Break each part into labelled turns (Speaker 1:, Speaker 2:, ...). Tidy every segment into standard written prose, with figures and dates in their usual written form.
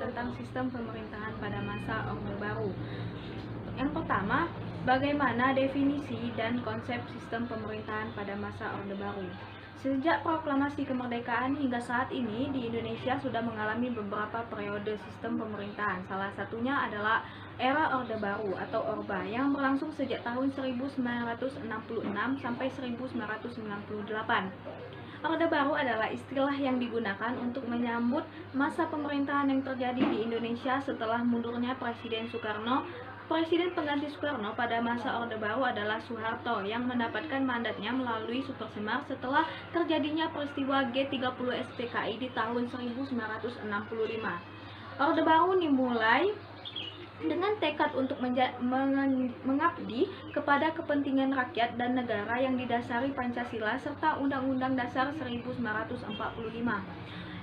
Speaker 1: tentang sistem pemerintahan pada masa Orde Baru. Yang pertama, bagaimana definisi dan konsep sistem pemerintahan pada masa Orde Baru. Sejak proklamasi kemerdekaan hingga saat ini, di Indonesia sudah mengalami beberapa periode sistem pemerintahan. Salah satunya adalah era Orde Baru atau Orba yang berlangsung sejak tahun 1966 sampai 1998. Orde Baru adalah istilah yang digunakan untuk menyambut masa pemerintahan yang terjadi di Indonesia setelah mundurnya Presiden Soekarno. Presiden pengganti Soekarno pada masa Orde Baru adalah Soeharto yang mendapatkan mandatnya melalui Supersemar setelah terjadinya peristiwa G30 SPKI di tahun 1965. Orde Baru dimulai dengan tekad untuk mengabdi kepada kepentingan rakyat dan negara yang didasari Pancasila serta Undang-Undang Dasar 1945.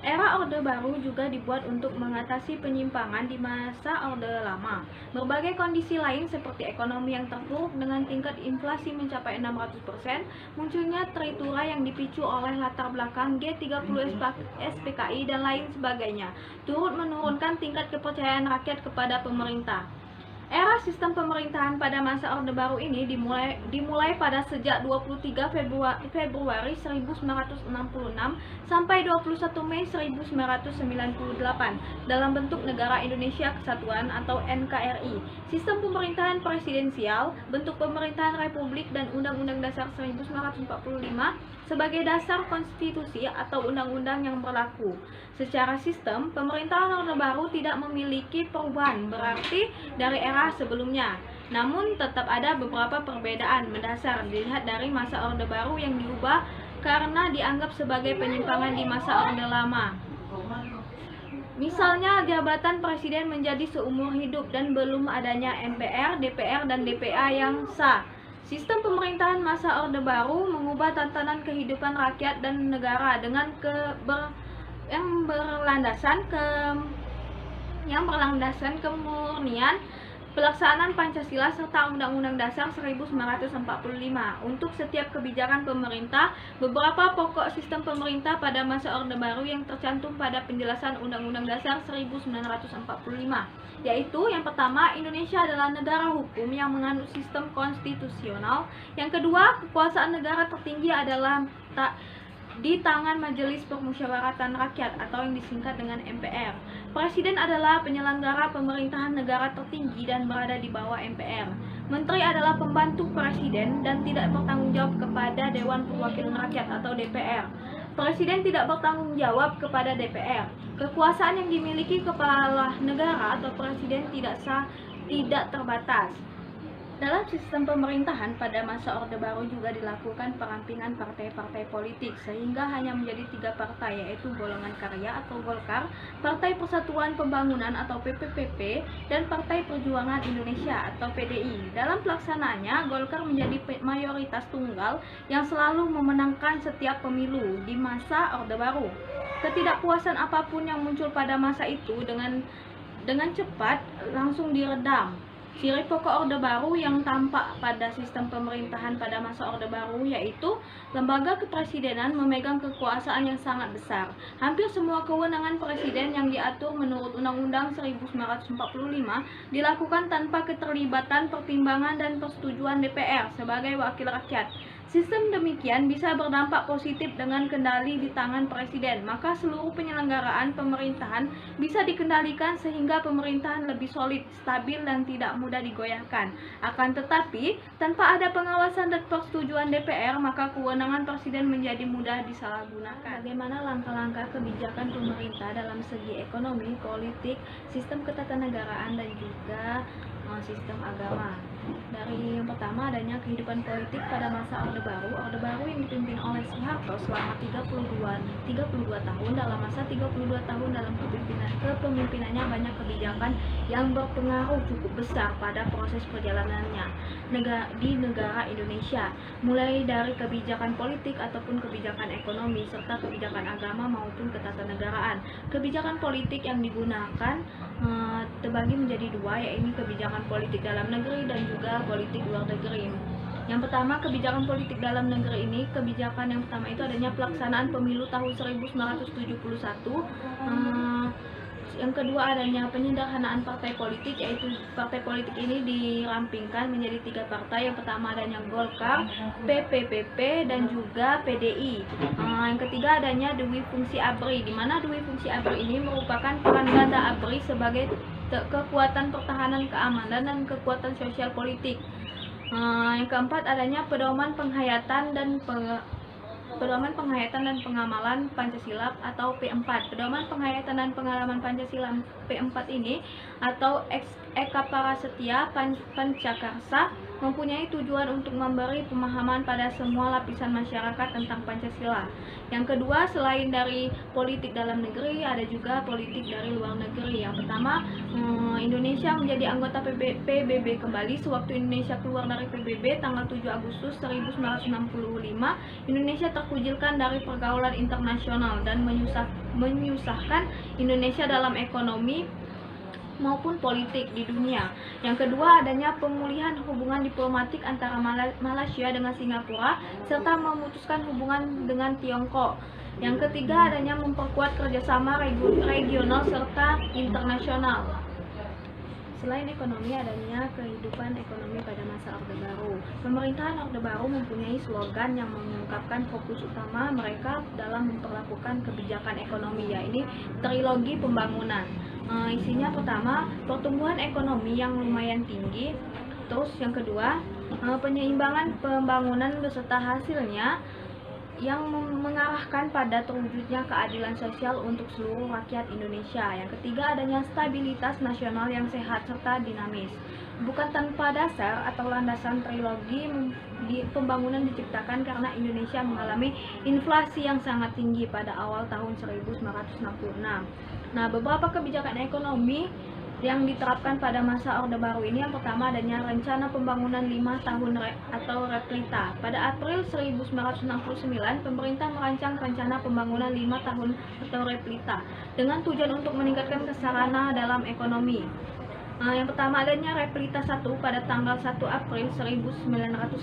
Speaker 1: Era Orde Baru juga dibuat untuk mengatasi penyimpangan di masa Orde Lama. Berbagai kondisi lain seperti ekonomi yang terpuruk dengan tingkat inflasi mencapai 600%, munculnya teritura yang dipicu oleh latar belakang G30 SPKI dan lain sebagainya, turut menurunkan tingkat kepercayaan rakyat kepada pemerintah. Era sistem pemerintahan pada masa Orde Baru ini dimulai pada sejak 23 Februari 1966 sampai 21 Mei 1998 dalam bentuk Negara Indonesia Kesatuan atau NKRI. Sistem pemerintahan presidensial, bentuk pemerintahan republik dan Undang-Undang Dasar 1945 sebagai dasar konstitusi atau undang-undang yang berlaku. Secara sistem, pemerintahan Orde Baru tidak memiliki perubahan berarti dari era sebelumnya. Namun tetap ada beberapa perbedaan mendasar dilihat dari masa Orde Baru yang diubah karena dianggap sebagai penyimpangan di masa Orde Lama. Misalnya jabatan presiden menjadi seumur hidup dan belum adanya MPR, DPR, dan DPA yang sah. Sistem pemerintahan masa Orde Baru mengubah tatanan kehidupan rakyat dan negara dengan yang berlandaskan kemurnian pelaksanaan Pancasila serta Undang-Undang Dasar 1945. Untuk setiap kebijakan pemerintah, beberapa pokok sistem pemerintah pada masa Orde Baru yang tercantum pada penjelasan Undang-Undang Dasar 1945, yaitu yang pertama, Indonesia adalah negara hukum yang menganut sistem konstitusional. Yang kedua, kekuasaan negara tertinggi adalah di tangan Majelis Permusyawaratan Rakyat atau yang disingkat dengan MPR. Presiden adalah penyelenggara pemerintahan negara tertinggi dan berada di bawah MPR. Menteri adalah pembantu presiden dan tidak bertanggung jawab kepada Dewan Perwakilan Rakyat atau DPR. Presiden tidak bertanggung jawab kepada DPR. Kekuasaan yang dimiliki kepala negara atau presiden tidak terbatas. Dalam sistem pemerintahan pada masa Orde Baru juga dilakukan perampingan partai-partai politik sehingga hanya menjadi 3 partai, yaitu Golongan Karya atau Golkar, Partai Persatuan Pembangunan atau PPPP, dan Partai Perjuangan Indonesia atau PDI. Dalam pelaksanaannya, Golkar menjadi mayoritas tunggal yang selalu memenangkan setiap pemilu di masa Orde Baru. Ketidakpuasan apapun yang muncul pada masa itu dengan cepat langsung diredam. Ciri pokok Orde Baru yang tampak pada sistem pemerintahan pada masa Orde Baru yaitu lembaga kepresidenan memegang kekuasaan yang sangat besar. Hampir semua kewenangan presiden yang diatur menurut Undang-Undang 1945 dilakukan tanpa keterlibatan, pertimbangan, dan persetujuan DPR sebagai wakil rakyat. Sistem demikian bisa berdampak positif dengan kendali di tangan presiden, maka seluruh penyelenggaraan pemerintahan bisa dikendalikan sehingga pemerintahan lebih solid, stabil, dan tidak mudah digoyahkan. Akan tetapi, tanpa ada pengawasan dan persetujuan DPR, maka kewenangan presiden menjadi mudah disalahgunakan. Bagaimana langkah-langkah kebijakan pemerintah dalam segi ekonomi, politik, sistem ketatanegaraan, dan juga sistem agama. Dari yang pertama adanya kehidupan politik pada masa Orde Baru. Orde Baru yang dipimpin oleh Soeharto selama 32 tahun. Dalam masa 32 tahun dalam kepemimpinannya banyak kebijakan yang berpengaruh cukup besar pada proses perjalanannya di negara Indonesia, mulai dari kebijakan politik ataupun kebijakan ekonomi serta kebijakan agama maupun ketatanegaraan. Kebijakan politik yang digunakan terbagi menjadi dua, yaitu kebijakan politik dalam negeri dan juga politik luar negeri. Yang pertama, kebijakan politik dalam negeri ini, kebijakan yang pertama itu adanya pelaksanaan pemilu tahun 1971 Yang kedua adanya penyederhanaan partai politik, yaitu partai politik ini dirampingkan menjadi 3 partai. Yang pertama adanya Golkar, PPPP, dan juga PDI. Yang ketiga adanya Dwi Fungsi ABRI, di mana Dwi Fungsi ABRI ini merupakan peran ganda ABRI sebagai kekuatan pertahanan keamanan dan kekuatan sosial politik. Yang keempat adanya pedoman penghayatan dan pengamalan Pancasila atau P4. Pedoman penghayatan dan pengalaman Pancasila P4 ini atau Eka Prasetya Pancakarsa mempunyai tujuan untuk memberi pemahaman pada semua lapisan masyarakat tentang Pancasila. Yang kedua, selain dari politik dalam negeri, ada juga politik dari luar negeri. Yang pertama, Indonesia menjadi anggota PBB kembali sewaktu Indonesia keluar dari PBB tanggal 7 Agustus 1965. Indonesia terkucilkan dari pergaulan internasional dan menyusahkan Indonesia dalam ekonomi maupun politik di dunia. Yang kedua adanya pemulihan hubungan diplomatik antara Malaysia dengan Singapura serta memutuskan hubungan dengan Tiongkok. Yang ketiga adanya memperkuat kerjasama regional serta internasional. Selain ekonomi, adanya kehidupan ekonomi pada masa Orde Baru. Pemerintahan Orde Baru mempunyai slogan yang mengungkapkan fokus utama mereka dalam memperlakukan kebijakan ekonomi, yaitu trilogi pembangunan. Isinya pertama, pertumbuhan ekonomi yang lumayan tinggi. Terus yang kedua, penyeimbangan pembangunan beserta hasilnya yang mengarahkan pada terwujudnya keadilan sosial untuk seluruh rakyat Indonesia. Yang ketiga, adanya stabilitas nasional yang sehat serta dinamis. Bukan tanpa dasar atau landasan trilogi pembangunan diciptakan karena Indonesia mengalami inflasi yang sangat tinggi pada awal tahun 1966. Nah, beberapa kebijakan ekonomi yang diterapkan pada masa Orde Baru ini, yang pertama adanya rencana pembangunan 5 tahun atau REPLITA. Pada April 1969, pemerintah merancang rencana pembangunan 5 tahun atau REPLITA dengan tujuan untuk meningkatkan kesarana dalam ekonomi. Yang pertama adanya REPLITA 1 pada tanggal 1 April 1969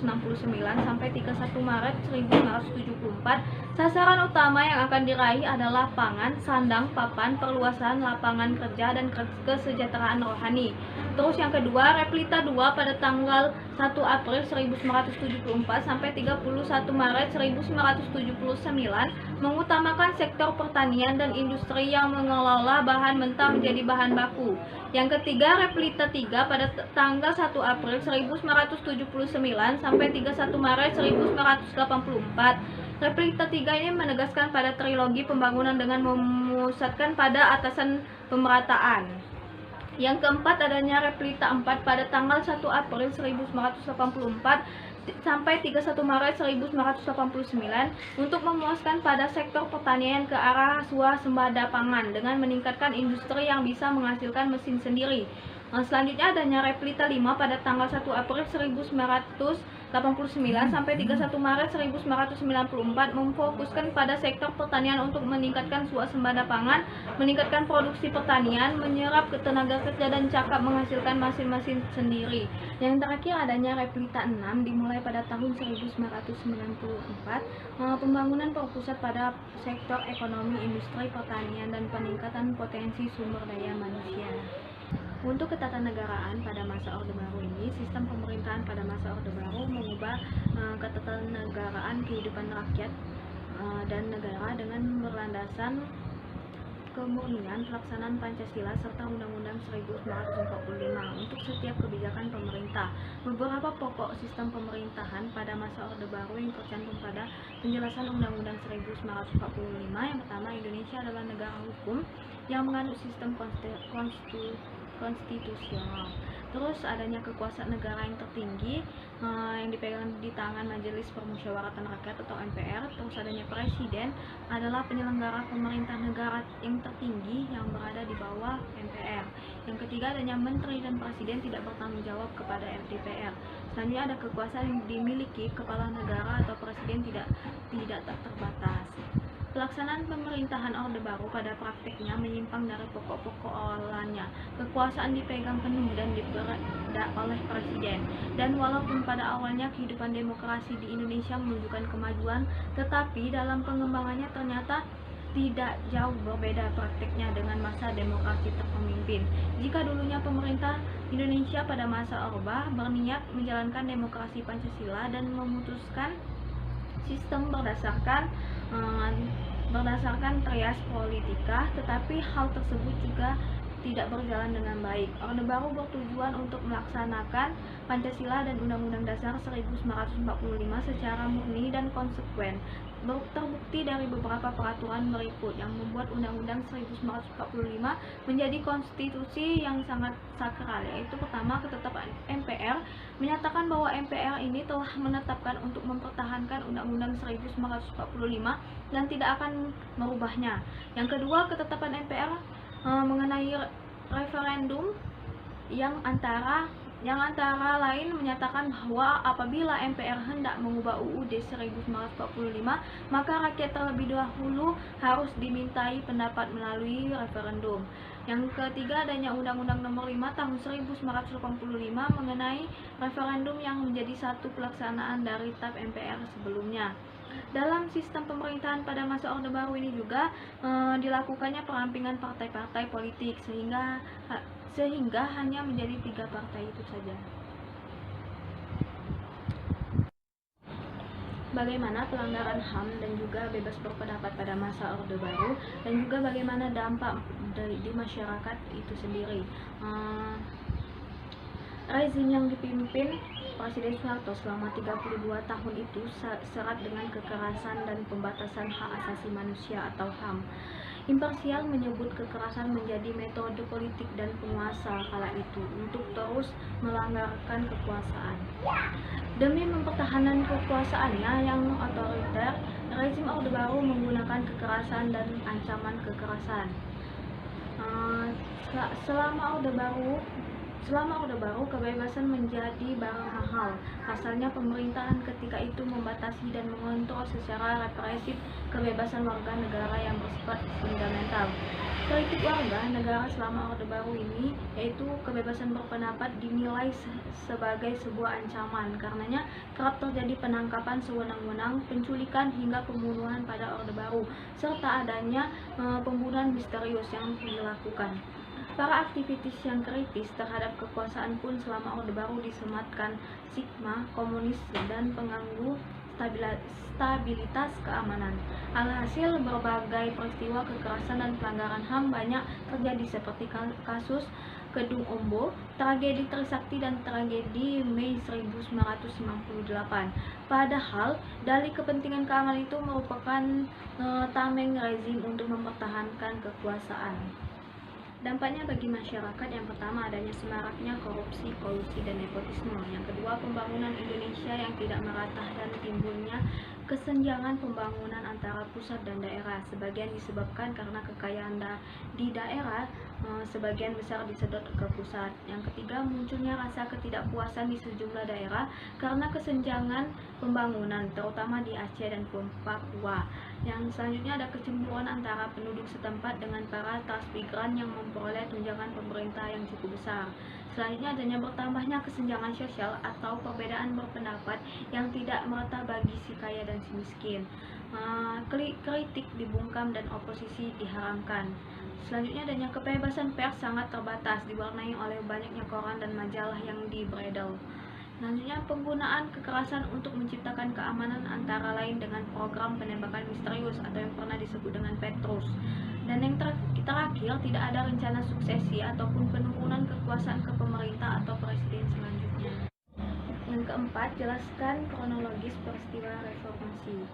Speaker 1: sampai 31 Maret 1974. Sasaran utama yang akan diraih adalah pangan, sandang, papan, perluasan lapangan kerja, dan kesejahteraan rohani. Terus yang kedua, REPLITA 2 pada tanggal 1 April 1974 sampai 31 Maret 1979 mengutamakan sektor pertanian dan industri yang mengelola bahan mentah menjadi bahan baku. Yang ketiga, REPLITA 3 pada tanggal 1 April 1979 sampai 31 Maret 1984. REPLITA 3 ini menegaskan pada trilogi pembangunan dengan memusatkan pada atasan pemerataan. Yang keempat, adanya REPLITA 4 pada tanggal 1 April 1984 sampai 31 Maret 1989 untuk memuaskan pada sektor pertanian ke arah swasembada pangan dengan meningkatkan industri yang bisa menghasilkan mesin sendiri. Selanjutnya adanya REPLITA 5 pada tanggal 1 April 1989 sampai 31 Maret 1994 memfokuskan pada sektor pertanian untuk meningkatkan swasembada pangan, meningkatkan produksi pertanian, menyerap tenaga kerja dan cakap menghasilkan mesin-mesin sendiri. Yang terakhir adanya REPLITA 6 dimulai pada tahun 1994, pembangunan berpusat pada sektor ekonomi, industri, pertanian, dan peningkatan potensi sumber daya manusia. Untuk ketatanegaraan pada masa Orde Baru ini, sistem pemerintahan pada masa Orde Baru mengubah ketatanegaraan kehidupan rakyat dan negara dengan berlandasan kemurnian pelaksanaan Pancasila serta Undang-Undang 1945 untuk setiap kebijakan pemerintah. Beberapa pokok sistem pemerintahan pada masa Orde Baru yang tercantum pada penjelasan Undang-Undang 1945. Yang pertama, Indonesia adalah negara hukum yang menganut sistem konstitusional. Terus adanya kekuasaan negara yang tertinggi yang dipegang di tangan Majelis Permusyawaratan Rakyat atau MPR. Terus adanya presiden adalah penyelenggara pemerintah negara yang tertinggi yang berada di bawah MPR. Yang ketiga adanya menteri dan presiden tidak bertanggung jawab kepada DPR. Selanjutnya ada kekuasaan yang dimiliki kepala negara atau presiden tidak terbatas. Pelaksanaan pemerintahan Orde Baru pada praktiknya menyimpang dari pokok-pokok awalannya. Kekuasaan dipegang penuh dan diperdak oleh presiden. Dan walaupun pada awalnya kehidupan demokrasi di Indonesia menunjukkan kemajuan, tetapi dalam pengembangannya ternyata tidak jauh berbeda prakteknya dengan masa demokrasi terpemimpin. Jika dulunya pemerintah Indonesia pada masa Orde berniat menjalankan demokrasi Pancasila dan memutuskan sistem berdasarkan trias politika, tetapi hal tersebut juga tidak berjalan dengan baik. Orde Baru bertujuan untuk melaksanakan Pancasila dan Undang-Undang Dasar 1945 secara murni dan konsekuen. Terbukti dari beberapa peraturan berikut yang membuat Undang-Undang 1945 menjadi konstitusi yang sangat sakral, yaitu pertama, ketetapan MPR menyatakan bahwa MPR ini telah menetapkan untuk mempertahankan Undang-Undang 1945 dan tidak akan merubahnya. Yang kedua, ketetapan MPR mengenai referendum yang antara lain menyatakan bahwa apabila MPR hendak mengubah UUD 1945, maka rakyat terlebih dahulu harus dimintai pendapat melalui referendum. Yang ketiga, adanya Undang-Undang Nomor 5 Tahun 1985 mengenai referendum yang menjadi satu pelaksanaan dari TAP MPR sebelumnya. Dalam sistem pemerintahan pada masa Orde Baru ini juga dilakukannya perampingan partai-partai politik sehingga hanya menjadi 3 partai itu saja. Bagaimana pelanggaran HAM dan juga bebas berpendapat pada masa Orde Baru, dan juga bagaimana dampak di masyarakat itu sendiri. Rezim yang dipimpin Presiden Soeharto selama 32 tahun itu syarat dengan kekerasan dan pembatasan hak asasi manusia atau HAM. Imparsial menyebut kekerasan menjadi metode politik dan penguasa kala itu untuk terus melanggarkan kekuasaan. Demi mempertahankan kekuasaannya yang otoriter, rezim Orde Baru menggunakan kekerasan dan ancaman kekerasan. Selama Orde Baru, kebebasan menjadi barang mahal. Pasalnya, pemerintahan ketika itu membatasi dan mengontrol secara represif kebebasan warga negara yang bersifat fundamental. Kritik warga negara selama Orde Baru ini, yaitu kebebasan berpendapat, dinilai sebagai sebuah ancaman. Karenanya, kerap terjadi penangkapan sewenang-wenang, penculikan hingga pembunuhan pada Orde Baru, serta adanya pembunuhan misterius yang dilakukan. Para aktivis yang kritis terhadap kekuasaan pun selama Orde Baru disematkan stigma komunis dan pengganggu stabilitas keamanan. Alhasil, berbagai peristiwa kekerasan dan pelanggaran HAM banyak terjadi seperti kasus Kedung Ombo, tragedi Trisakti, dan tragedi Mei 1998. Padahal, dalih kepentingan keamanan itu merupakan tameng rezim untuk mempertahankan kekuasaan. Dampaknya bagi masyarakat, yang pertama adanya semaraknya korupsi, kolusi, dan nepotisme. Yang kedua, pembangunan Indonesia yang tidak merata dan timbulnya kesenjangan pembangunan antara pusat dan daerah. Sebagian disebabkan karena kekayaan di daerah sebagian besar disedot ke pusat. Yang ketiga, munculnya rasa ketidakpuasan di sejumlah daerah karena kesenjangan pembangunan, terutama di Aceh dan Papua. Yang selanjutnya ada kecemburuan antara penduduk setempat dengan para transmigran yang memperoleh tunjangan pemerintah yang cukup besar. Selanjutnya adanya bertambahnya kesenjangan sosial atau perbedaan berpendapat yang tidak merata bagi si kaya dan si miskin. Kritik dibungkam dan oposisi diharamkan. Selanjutnya adanya kebebasan pers sangat terbatas, diwarnai oleh banyaknya koran dan majalah yang dibredel. Selanjutnya, penggunaan kekerasan untuk menciptakan keamanan antara lain dengan program penembakan misterius atau yang pernah disebut dengan Petrus. Dan yang terakhir, tidak ada rencana suksesi ataupun penurunan kekuasaan ke pemerintah atau presiden selanjutnya. Yang keempat, jelaskan kronologis peristiwa reformasi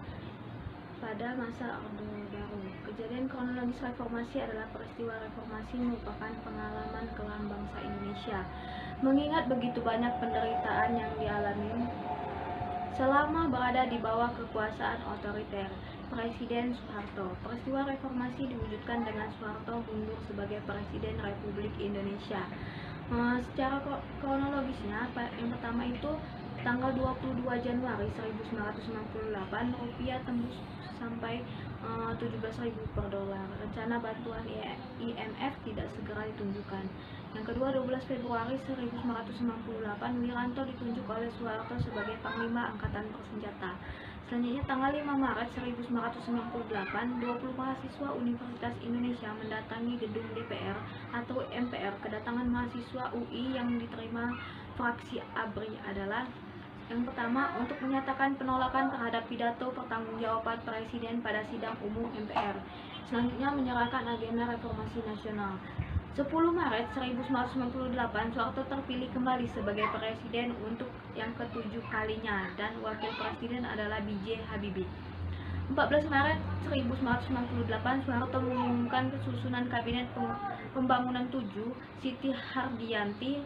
Speaker 1: pada masa Orde Baru. Kejadian kronologis reformasi adalah peristiwa reformasi merupakan pengalaman kelam bangsa Indonesia. Mengingat begitu banyak penderitaan yang dialami selama berada di bawah kekuasaan otoriter Presiden Soeharto. Peristiwa reformasi diwujudkan dengan Soeharto mundur sebagai Presiden Republik Indonesia. Secara kronologisnya, yang pertama itu tanggal 22 Januari 1968, rupiah tembus sampai 17.000 per dolar. Rencana bantuan IMF tidak segera ditunjukkan. Yang kedua, 12 Februari 1998, Wiranto ditunjuk oleh Soeharto sebagai Panglima Angkatan Bersenjata. Selanjutnya tanggal 5 Maret 1998, 20 mahasiswa Universitas Indonesia mendatangi gedung DPR atau MPR. Kedatangan mahasiswa UI yang diterima fraksi ABRI adalah yang pertama, untuk menyatakan penolakan terhadap pidato pertanggungjawaban Presiden pada sidang umum MPR. Selanjutnya menyerahkan agenda reformasi nasional. 10 Maret 1998, Soeharto terpilih kembali sebagai presiden untuk yang ke-7 kalinya dan wakil presiden adalah B.J. Habibie. 14 Maret 1998, Soeharto mengumumkan susunan Kabinet Pembangunan 7, Siti Hardianti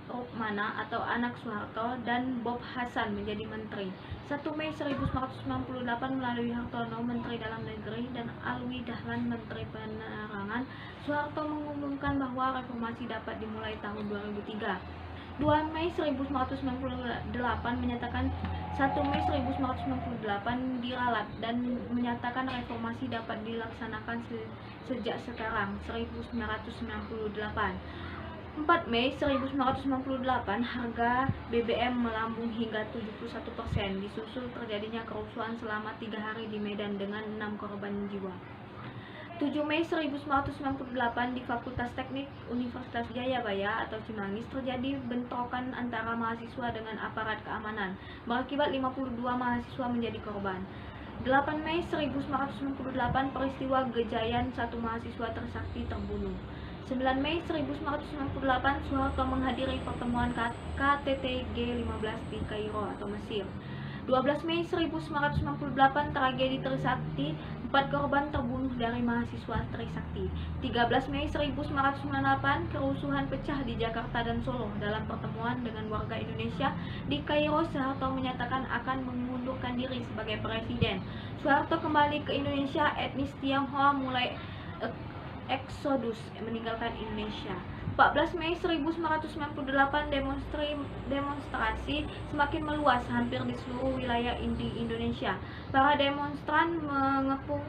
Speaker 1: Rukmana atau anak Soeharto dan Bob Hasan menjadi menteri. 1 Mei 1998 melalui Hartono Menteri Dalam Negeri dan Alwi Dahlan Menteri Penerangan, Soeharto mengumumkan bahwa reformasi dapat dimulai tahun 2003. 2 Mei 1998 menyatakan 1 Mei 1998 diralat dan menyatakan reformasi dapat dilaksanakan sejak sekarang 1998. 4 Mei 1998 harga BBM melambung hingga 71%, disusul terjadinya kerusuhan selama 3 hari di Medan dengan 6 korban jiwa. 7 Mei 1998 di Fakultas Teknik Universitas Jayabaya atau Cimanggis terjadi bentrokan antara mahasiswa dengan aparat keamanan, berakibat 52 mahasiswa menjadi korban. 8 Mei 1998 peristiwa Gejayan, 1 mahasiswa tersakti terbunuh. 9 Mei 1998 Soeharto menghadiri pertemuan KTT G15 di Kairo atau Mesir. 12 Mei 1998 tragedi Trisakti, 4 korban terbunuh dari mahasiswa Trisakti. 13 Mei 1998 kerusuhan pecah di Jakarta dan Solo. Dalam pertemuan dengan warga Indonesia di Kairo, Soeharto menyatakan akan mengundurkan diri sebagai presiden. Soeharto kembali ke Indonesia, etnis Tionghoa mulai eksodus meninggalkan Indonesia. 14 Mei 1998 demonstrasi semakin meluas hampir di seluruh wilayah di Indonesia. Para demonstran mengepung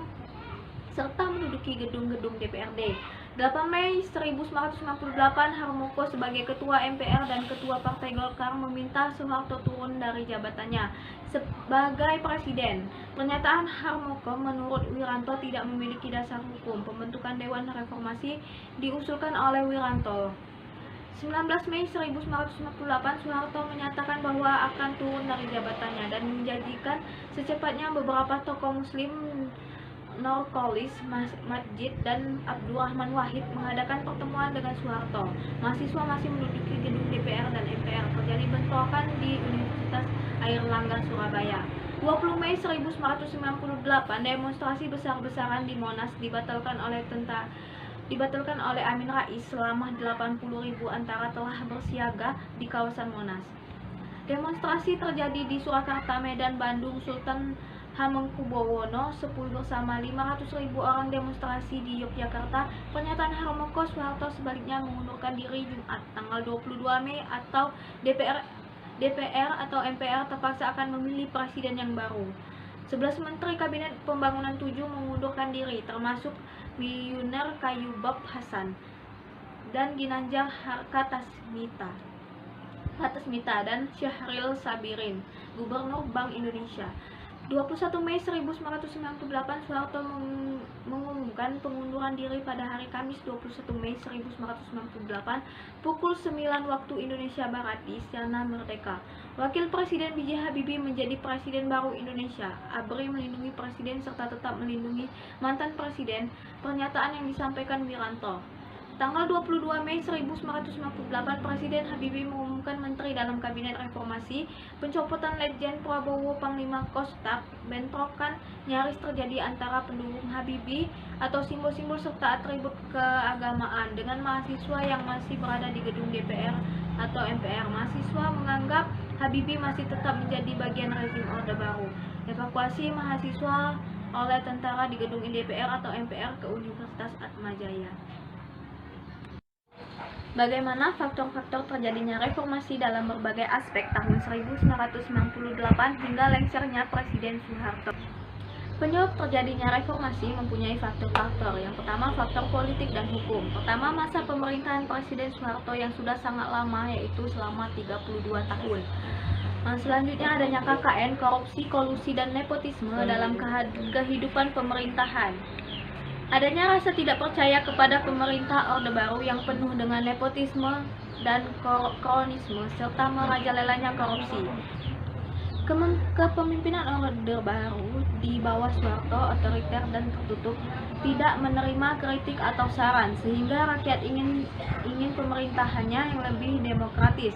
Speaker 1: serta menduduki gedung-gedung DPRD. 8 Mei 1998 Harmoko sebagai ketua MPR dan ketua Partai Golkar meminta Soeharto turun dari jabatannya sebagai presiden. Pernyataan Harmoko menurut Wiranto tidak memiliki dasar hukum. Pembentukan Dewan Reformasi diusulkan oleh Wiranto. 19 Mei 1998 Soeharto menyatakan bahwa akan turun dari jabatannya dan menjanjikan secepatnya beberapa tokoh muslim Nurkolis Masjid dan Abdurrahman Wahid mengadakan pertemuan dengan Soeharto. Mahasiswa masih menduduki gedung DPR dan MPR. Terjadi bentrokan di Universitas Airlangga Surabaya. 20 Mei 1998 demonstrasi besar-besaran di Monas dibatalkan oleh Amin Rais. Selama 80.000 antara telah bersiaga di kawasan Monas. Demonstrasi terjadi di Surakarta, Medan, Bandung, Sultan Hamengkubuwono X bersama 500.000 orang demonstrasi di Yogyakarta. Pernyataan Harmoko, Soeharto sebaliknya mengundurkan diri Jumat tanggal 22 Mei atau DPR atau MPR terpaksa akan memilih presiden yang baru. 11 Menteri Kabinet Pembangunan 7 mengundurkan diri, termasuk Milioner Bob Hasan dan Ginanjar Kartasmita dan Syahril Sabirin, Gubernur Bank Indonesia. 21 Mei 1998 Soeharto mengumumkan pengunduran diri pada hari Kamis 21 Mei 1998 pukul 9 waktu Indonesia Barat di Istana Merdeka. Wakil Presiden B.J. Habibie menjadi Presiden baru Indonesia. ABRI melindungi Presiden serta tetap melindungi mantan Presiden. Pernyataan yang disampaikan Wiranto. Tanggal 22 Mei 1998 Presiden Habibie mengumumkan Menteri dalam Kabinet Reformasi. Pencopotan Letjen Prabowo Panglima Kostrat. Bentrokan nyaris terjadi antara pendukung Habibie atau simbol-simbol serta atribut keagamaan dengan mahasiswa yang masih berada di gedung DPR atau MPR. Mahasiswa menganggap Habibie masih tetap menjadi bagian rezim Orde Baru. Evakuasi mahasiswa oleh tentara di gedung DPR atau MPR ke Universitas Atmajaya. Bagaimana faktor-faktor terjadinya reformasi dalam berbagai aspek tahun 1998 hingga lengsernya Presiden Soeharto. Penyebab terjadinya reformasi mempunyai faktor-faktor. Yang pertama, faktor politik dan hukum. Pertama, masa pemerintahan Presiden Soeharto yang sudah sangat lama, yaitu selama 32 tahun. Selanjutnya adanya KKN, korupsi, kolusi, dan nepotisme dalam kehidupan pemerintahan. Adanya rasa tidak percaya kepada pemerintah Orde Baru yang penuh dengan nepotisme dan kronisme serta merajalelanya korupsi. Kepemimpinan Orde Baru di bawah Soeharto otoriter dan tertutup, tidak menerima kritik atau saran, sehingga rakyat ingin pemerintahannya yang lebih demokratis.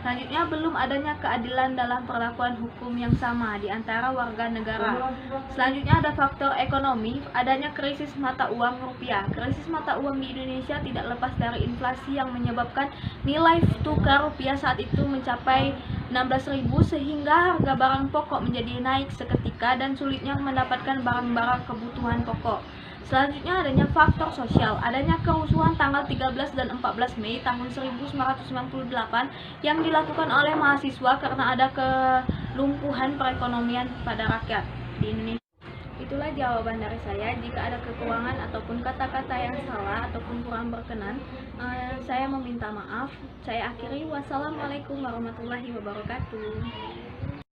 Speaker 1: Selanjutnya, belum adanya keadilan dalam perlakuan hukum yang sama di antara warga negara. Selanjutnya ada faktor ekonomi, adanya krisis mata uang rupiah. Krisis mata uang di Indonesia tidak lepas dari inflasi yang menyebabkan nilai tukar rupiah saat itu mencapai 16.000 sehingga harga barang pokok menjadi naik seketika dan sulitnya mendapatkan barang-barang kebutuhan pokok. Selanjutnya adanya faktor sosial, adanya kerusuhan tanggal 13 dan 14 Mei tahun 1998 yang dilakukan oleh mahasiswa karena ada kelumpuhan perekonomian pada rakyat di Indonesia. Itulah jawaban dari saya. Jika ada kekurangan ataupun kata-kata yang salah ataupun kurang berkenan, saya meminta maaf. Saya akhiri. Wassalamualaikum warahmatullahi wabarakatuh.